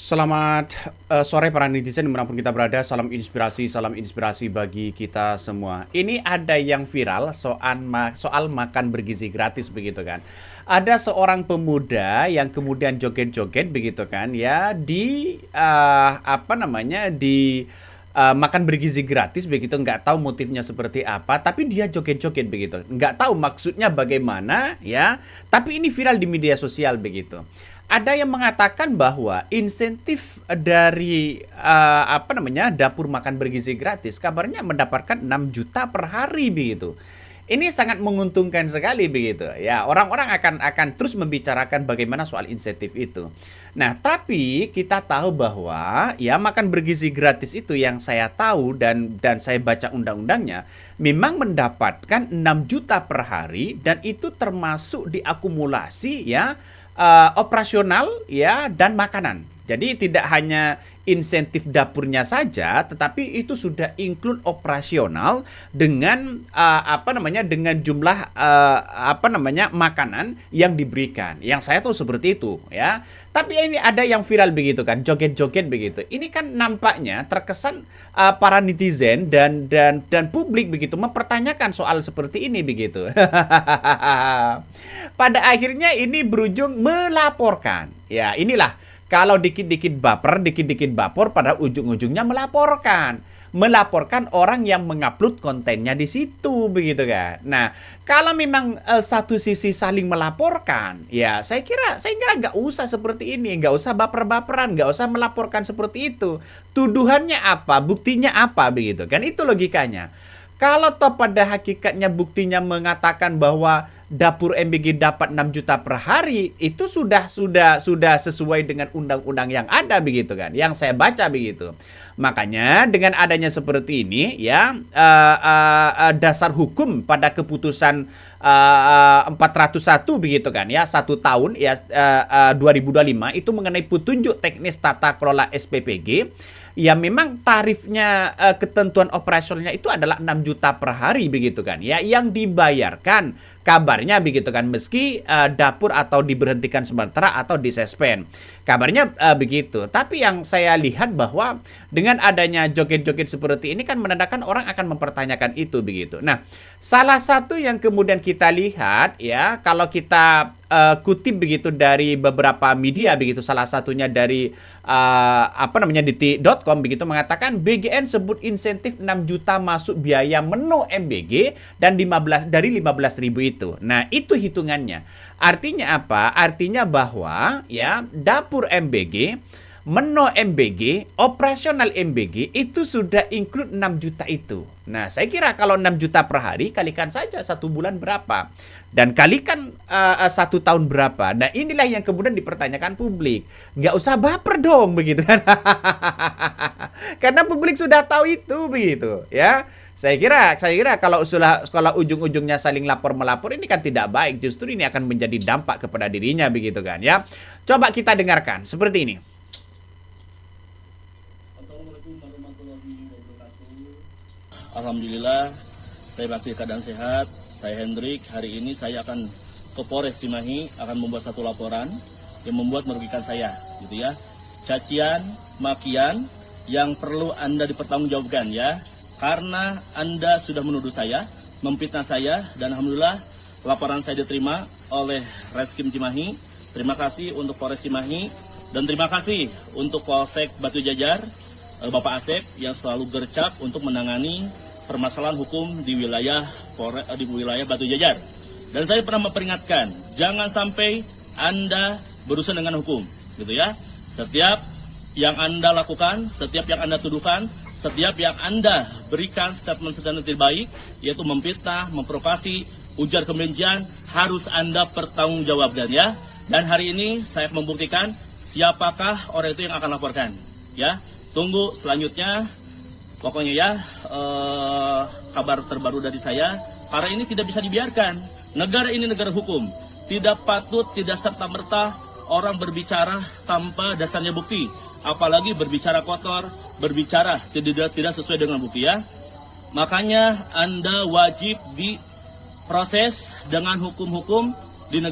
Selamat sore para netizen dimanapun kita berada. Salam inspirasi bagi kita semua. Ini ada yang viral soal makan bergizi gratis begitu kan. Ada seorang pemuda yang kemudian joget-joget begitu kan ya di apa namanya di makan bergizi gratis begitu, nggak tahu motifnya seperti apa, tapi dia joget-joget begitu, nggak tahu maksudnya bagaimana ya, tapi ini viral di media sosial begitu. Ada yang mengatakan bahwa insentif dari apa namanya dapur makan bergizi gratis kabarnya mendapatkan 6 juta per hari begitu. Ini sangat menguntungkan sekali begitu. Ya, orang-orang akan terus membicarakan bagaimana soal insentif itu. Nah, tapi kita tahu bahwa ya makan bergizi gratis itu yang saya tahu dan saya baca undang-undangnya memang mendapatkan 6 juta per hari dan itu termasuk diakumulasi ya operasional ya dan makanan. Jadi tidak hanya insentif dapurnya saja, tetapi itu sudah include operasional dengan apa namanya dengan jumlah apa namanya makanan yang diberikan. Yang saya tahu seperti itu ya. Tapi ini ada yang viral begitu kan, joget-joget begitu. Ini kan nampaknya terkesan para netizen dan publik begitu mempertanyakan soal seperti ini begitu. Pada akhirnya ini berujung melaporkan. Ya, inilah kalau dikit-dikit baper, dikit-dikit bapor, pada ujung-ujungnya melaporkan. Melaporkan orang yang mengupload kontennya di situ, begitu kan. Nah, kalau memang satu sisi saling melaporkan, ya saya kira nggak usah seperti ini, nggak usah baper-baperan, nggak usah melaporkan seperti itu. Tuduhannya apa, buktinya apa, begitu kan? Itu logikanya. Kalau toh pada hakikatnya buktinya mengatakan bahwa dapur MBG dapat 6 juta per hari, itu sudah sesuai dengan undang-undang yang ada begitu kan, yang saya baca begitu. Makanya dengan adanya seperti ini ya dasar hukum pada keputusan 401 begitu kan ya 1 tahun ya 2025 itu mengenai petunjuk teknis tata kelola SPPG. Ya memang tarifnya ketentuan operasionalnya itu adalah 6 juta per hari begitu kan ya yang dibayarkan kabarnya begitu kan meski dapur atau diberhentikan sementara atau disuspend. Kabarnya begitu. Tapi yang saya lihat bahwa dengan adanya joget-joget seperti ini kan menandakan orang akan mempertanyakan itu begitu. Nah, salah satu yang kemudian kita lihat ya kalau kita kutip begitu dari beberapa media begitu, salah satunya dari apa namanya detik.com begitu mengatakan BGN sebut insentif 6 juta masuk biaya menu MBG dan 15.000 itu. Nah, itu hitungannya. Artinya apa? Artinya bahwa ya dapur MBG, menu MBG, operasional MBG itu sudah include 6 juta itu. Nah, saya kira kalau 6 juta per hari kalikan saja 1 bulan berapa dan kalikan 1 tahun berapa. Nah, inilah yang kemudian dipertanyakan publik. Nggak usah baper dong begitu kan. Karena publik sudah tahu itu begitu ya. Saya kira kalau ujung-ujungnya saling lapor melapor ini kan tidak baik, justru ini akan menjadi dampak kepada dirinya begitu kan ya. Coba kita dengarkan seperti ini. Assalamualaikum warahmatullahi wabarakatuh. Alhamdulillah, saya masih keadaan sehat. Saya Hendrik. Hari ini saya akan ke Polres Cimahi, akan membuat satu laporan yang membuat merugikan saya, gitu ya. Cacian, makian yang perlu Anda dipertanggungjawabkan ya. Karena Anda sudah menuduh saya, memfitnah saya, dan alhamdulillah laporan saya diterima oleh Reskim Cimahi. Terima kasih untuk Polres Cimahi dan terima kasih untuk Polsek Batu Jajar, Bapak Asep yang selalu gercep untuk menangani permasalahan hukum di wilayah Batu Jajar. Dan saya pernah memperingatkan, jangan sampai Anda berurusan dengan hukum, gitu ya. Setiap yang Anda lakukan, setiap yang Anda tuduhkan, setiap yang Anda berikan statement-statement tidak baik, yaitu memfitnah, memprovokasi, ujar kebencian, harus Anda pertanggungjawabkan ya. Dan hari ini saya membuktikan siapakah orang itu yang akan laporkan ya. Tunggu selanjutnya, pokoknya ya kabar terbaru dari saya. Karena ini tidak bisa dibiarkan. Negara ini negara hukum. Tidak patut, tidak serta-merta orang berbicara tanpa dasarnya bukti. Apalagi berbicara kotor, berbicara tidak sesuai dengan bukti ya. Makanya Anda wajib diproses dengan hukum-hukum di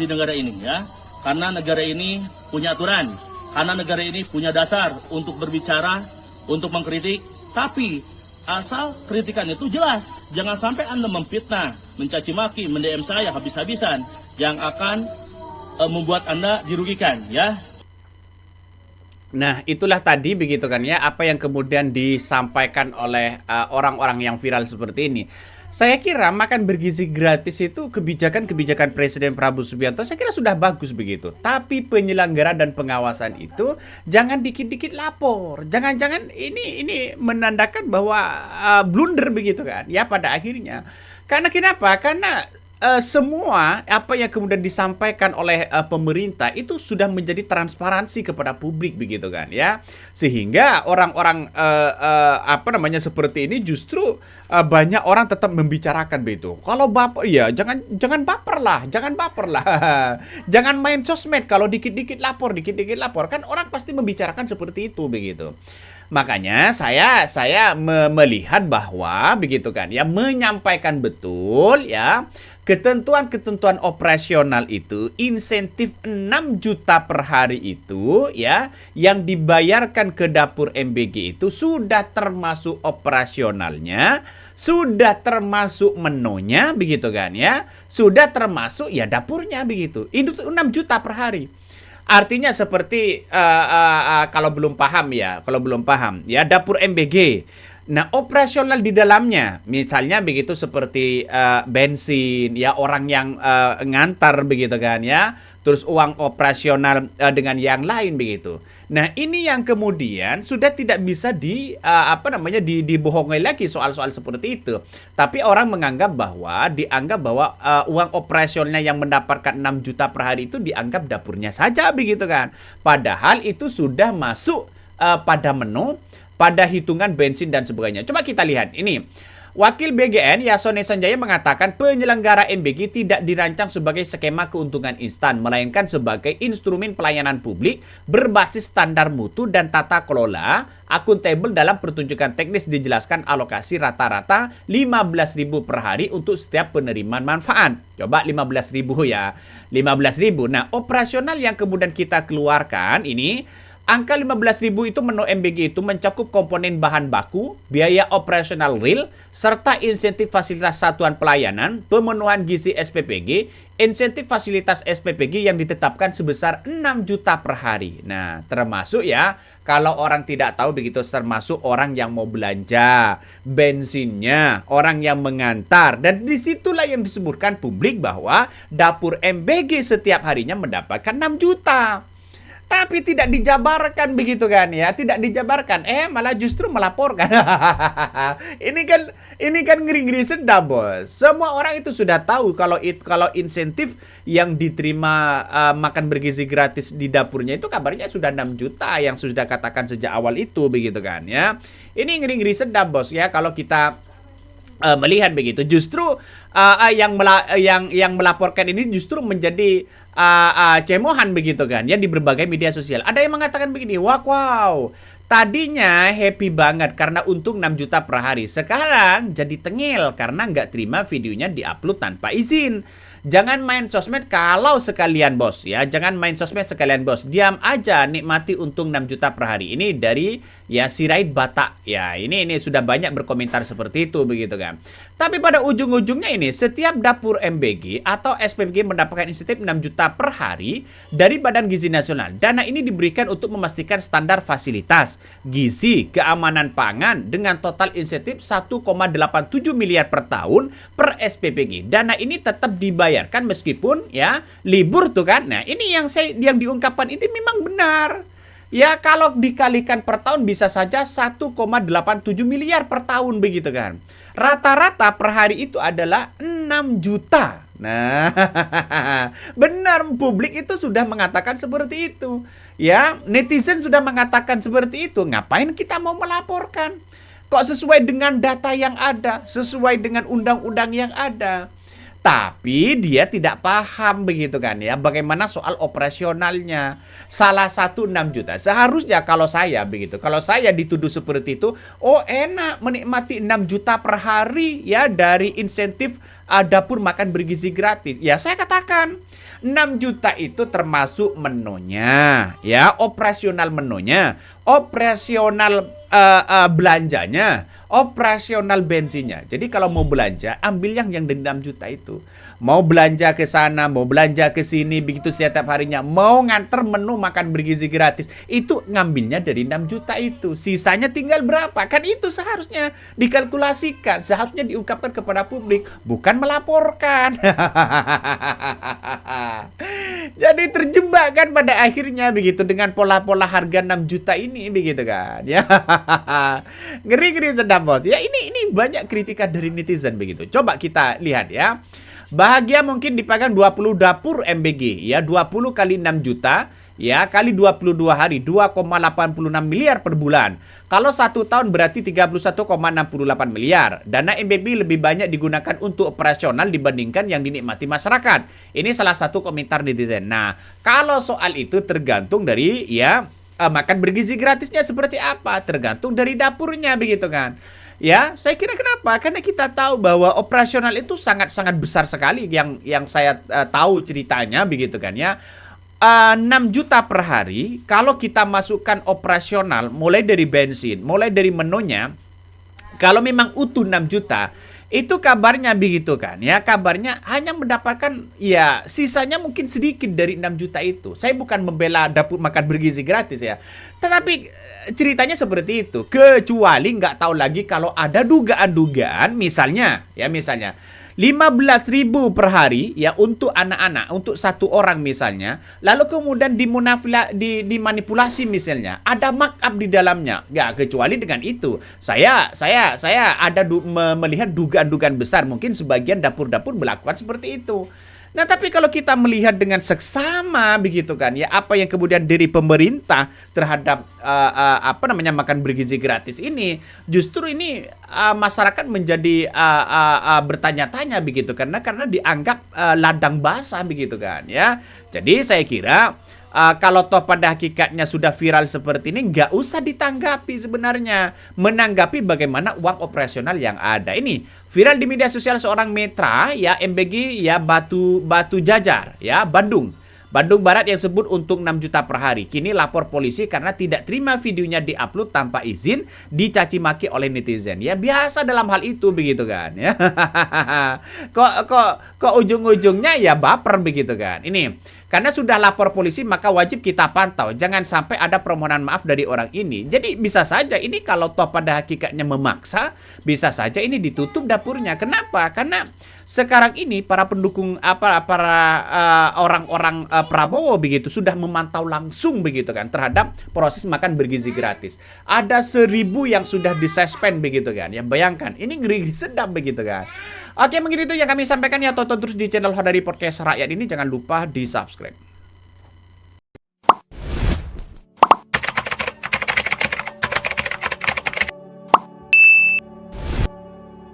negara ini ya. karena negara ini punya aturan, karena negara ini punya dasar untuk berbicara, untuk mengkritik, tapi asal kritikan itu jelas. Jangan sampai Anda memfitnah, mencaci maki, mendm saya habis-habisan yang akan membuat Anda dirugikan, ya. Nah, itulah tadi begitu kan ya, apa yang kemudian disampaikan oleh orang-orang yang viral seperti ini. Saya kira makan bergizi gratis itu kebijakan-kebijakan Presiden Prabowo Subianto saya kira sudah bagus begitu. Tapi penyelenggara dan pengawasan itu jangan dikit-dikit lapor. Jangan-jangan ini menandakan bahwa blunder begitu kan ya pada akhirnya. Karena kenapa? Karena semua apa yang kemudian disampaikan oleh pemerintah itu sudah menjadi transparansi kepada publik begitu kan ya, sehingga orang-orang apa namanya seperti ini justru banyak orang tetap membicarakan begitu. Kalau baper ya jangan baper lah, jangan main sosmed kalau dikit-dikit lapor kan orang pasti membicarakan seperti itu begitu. Makanya saya melihat bahwa begitu kan ya, menyampaikan betul ya ketentuan-ketentuan operasional itu, insentif 6 juta per hari itu ya yang dibayarkan ke dapur MBG itu sudah termasuk operasionalnya, sudah termasuk menunya begitu kan ya, sudah termasuk ya dapurnya begitu. Itu 6 juta per hari. Artinya seperti kalau belum paham ya dapur MBG. Nah, operasional di dalamnya, misalnya begitu seperti bensin, ya orang yang ngantar begitu kan ya, terus uang operasional dengan yang lain begitu. Nah, ini yang kemudian sudah tidak bisa dibohongi lagi soal-soal seperti itu. Tapi orang dianggap bahwa uang operasionalnya yang mendapatkan 6 juta per hari itu dianggap dapurnya saja begitu kan. Padahal itu sudah masuk pada menu, pada hitungan bensin dan sebagainya. Coba kita lihat ini. Wakil BGN Yasone Sanjaya mengatakan penyelenggara MBG tidak dirancang sebagai skema keuntungan instan, melainkan sebagai instrumen pelayanan publik berbasis standar mutu dan tata kelola akuntabel. Dalam pertunjukan teknis dijelaskan alokasi rata-rata 15.000 per hari untuk setiap penerimaan manfaat. Coba 15.000 ya. 15.000. Nah, operasional yang kemudian kita keluarkan ini, angka 15.000 itu menu MBG itu mencakup komponen bahan baku, biaya operasional real, serta insentif fasilitas satuan pelayanan, pemenuhan gizi SPPG, insentif fasilitas SPPG yang ditetapkan sebesar 6 juta per hari. Nah, termasuk ya, kalau orang tidak tahu begitu, termasuk orang yang mau belanja, bensinnya, orang yang mengantar. Dan disitulah yang disebutkan publik bahwa dapur MBG setiap harinya mendapatkan 6 juta. Tapi tidak dijabarkan begitu kan ya, tidak dijabarkan, malah justru melaporkan. Ini kan ngeri-ngeri sedap, bos. Semua orang itu sudah tahu kalau insentif yang diterima makan bergizi gratis di dapurnya itu kabarnya sudah 6 juta yang sudah katakan sejak awal itu begitu kan ya. Ini ngeri-ngeri sedap, bos ya, kalau kita melihat begitu. Justru yang melaporkan ini justru menjadi cemohan begitu kan ya di berbagai media sosial. Ada yang mengatakan begini, wow, tadinya happy banget karena untung 6 juta per hari, sekarang jadi tengil karena nggak terima videonya diupload tanpa izin. Jangan main sosmed kalau sekalian, bos ya. Jangan main sosmed sekalian, bos. Diam aja, nikmati untung 6 juta per hari. Ini dari ya Sirait Batak. Ya, ini sudah banyak berkomentar seperti itu begitu kan. Tapi pada ujung-ujungnya ini, setiap dapur MBG atau SPBG mendapatkan insentif 6 juta per hari dari Badan Gizi Nasional. Dana ini diberikan untuk memastikan standar fasilitas gizi, keamanan pangan dengan total insentif 1,87 miliar per tahun per SPBG. Dana ini tetap dibayarkan meskipun ya libur tuh kan. Nah, ini yang diungkapkan itu memang benar. Ya, kalau dikalikan per tahun bisa saja 1,87 miliar per tahun begitu kan. Rata-rata per hari itu adalah 6 juta. Nah, benar, publik itu sudah mengatakan seperti itu. Ya, netizen sudah mengatakan seperti itu. Ngapain kita mau melaporkan? Kok sesuai dengan data yang ada, sesuai dengan undang-undang yang ada. Tapi dia tidak paham begitu kan ya, bagaimana soal operasionalnya. Salah satu 6 juta. Seharusnya kalau saya begitu, kalau saya dituduh seperti itu, oh enak menikmati 6 juta per hari ya dari insentif dapur makan bergizi gratis. Ya saya katakan 6 juta itu termasuk menunya, ya operasional menunya, operasional belanjanya, operasional bensinnya. Jadi kalau mau belanja, ambil yang dari 6 juta itu. Mau belanja ke sana, mau belanja ke sini, begitu setiap harinya. Mau nganter menu makan bergizi gratis, itu ngambilnya dari 6 juta itu. Sisanya tinggal berapa? Kan itu seharusnya dikalkulasikan, seharusnya diungkapkan kepada publik, bukan melaporkan. Jadi terjebak kan pada akhirnya begitu dengan pola-pola harga 6 juta ini begitu kan. Ya. Ngeri-ngeri sedap bos. Ya ini banyak kritikan dari netizen begitu. Coba kita lihat ya. Bahagia mungkin dipegang 20 dapur MBG ya, 20 kali 6 juta ya, kali 22 hari 2,86 miliar per bulan. Kalau 1 tahun berarti 31,68 miliar. Dana MBB lebih banyak digunakan untuk operasional dibandingkan yang dinikmati masyarakat. Ini salah satu komentar netizen. Nah, kalau soal itu tergantung dari ya makan bergizi gratisnya seperti apa, tergantung dari dapurnya begitu kan. Ya, saya kira kenapa? Karena kita tahu bahwa operasional itu sangat-sangat besar sekali yang saya tahu ceritanya begitu kan ya. 6 juta per hari kalau kita masukkan operasional mulai dari bensin, mulai dari menunya, kalau memang utuh 6 juta itu kabarnya begitu kan ya, kabarnya hanya mendapatkan ya sisanya mungkin sedikit dari 6 juta itu. Saya bukan membela dapur makan bergizi gratis ya, tetapi ceritanya seperti itu. Kecuali nggak tahu lagi kalau ada dugaan-dugaan misalnya 15.000 per hari ya untuk anak-anak, untuk satu orang misalnya, lalu kemudian dimanipulasi misalnya, ada markup di dalamnya. Nggak kecuali dengan itu. Saya ada melihat dugaan-dugaan besar, mungkin sebagian dapur-dapur melakukan seperti itu. Nah, tapi kalau kita melihat dengan seksama begitu kan ya, apa yang kemudian dari pemerintah terhadap makan bergizi gratis ini, justru ini masyarakat menjadi bertanya-tanya begitu karena dianggap ladang basah begitu kan ya. Jadi saya kira kalau toh pada hakikatnya sudah viral seperti ini, nggak usah ditanggapi sebenarnya. Menanggapi bagaimana uang operasional yang ada. Ini viral di media sosial seorang metra ya MBG ya Batu Jajar ya Bandung Barat yang sebut untuk 6 juta per hari. Kini lapor polisi karena tidak terima videonya diupload tanpa izin, dicaci maki oleh netizen. Ya biasa dalam hal itu begitu kan ya. kok ujung-ujungnya ya baper begitu kan. Ini karena sudah lapor polisi maka wajib kita pantau. Jangan sampai ada permohonan maaf dari orang ini. Jadi bisa saja ini kalau toh pada hakikatnya memaksa, bisa saja ini ditutup dapurnya. Kenapa? Karena sekarang ini para pendukung orang-orang Prabowo begitu sudah memantau langsung begitu kan terhadap proses makan bergizi gratis. Ada 1.000 yang sudah disuspend begitu kan. Ya bayangkan, ini ngeri sedap begitu kan. Oke, mungkin itu yang kami sampaikan ya. Tonton terus di channel Hodari Podcast Rakyat ini. Jangan lupa di subscribe.